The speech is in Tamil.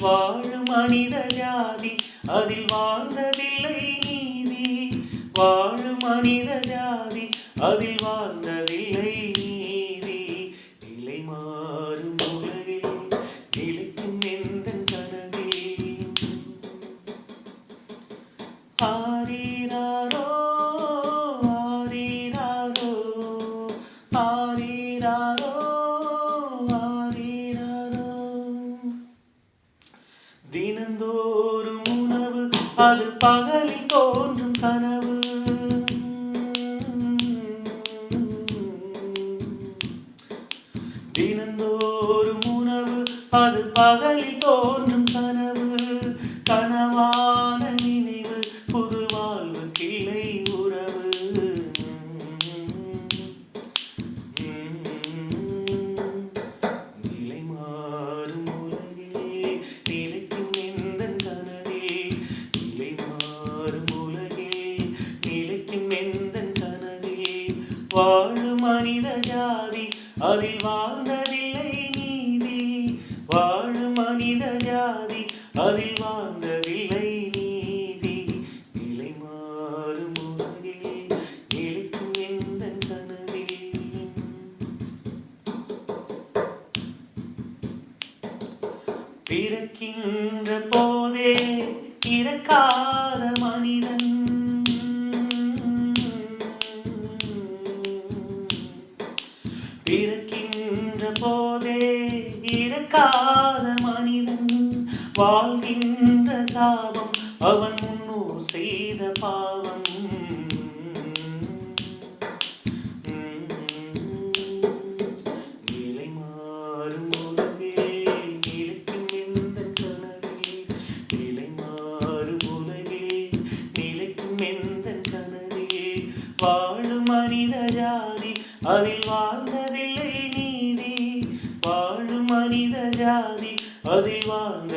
வாழும் மனித ஜாதி அதில் வாழ்ந்ததில்லை நீதி. வாழும் மனித ஜாதி அதில் வாழ்ந்ததில்லை நீதி. நிலை மாறும் உலகில் நிலைக்கும் எந்தன் கனவில். ஆரீராரோ ஆரீராரோ ஆரீராரோ ஆரீராரோ. தினந்தோறும் உணவு அது பகலில் தோன்றும் கனவு. தினந்தோறும் உணவு அது பகலில் தோன்றும் கனவு. கனவான நினைவு புது வாழ்வு கிளை உறவு. நிலை மாறும் உலகில் நிலைக்கும் எந்தன் கனவில். நிலை மாறும் உலகில் நிலைக்கும் எந்தன் கனவில். வாழும் மனித ஜாதி அதில் வாழ்ந்ததில்லை நீதி. வாழும் மனித ஜாதி அதில் வாழ்ந்ததில்லை நீதி. நிலை மாறும் உலகில் நிலைக்கும் எந்தன் கனவில். பிறக்கின்ற போதே இறக்காத மனிதன். பிறக்கின்ற போதே இறக்காத மனிதன். வாழ்கின்ற சாபம் அவன் முன்னோர் செய்த பாவம். நிலை மாறும் உலகில் நிலைக்கும் எந்தன் கனவில். நிலை மாறும் உலகில் நிலைக்கும் எந்தன் கனவில். வாழும் மனித ஜாதி அதில் வாழ்ந்ததில்லை நீதி. வாழும் மனித ஜாதி அதில் வாழ்ந்த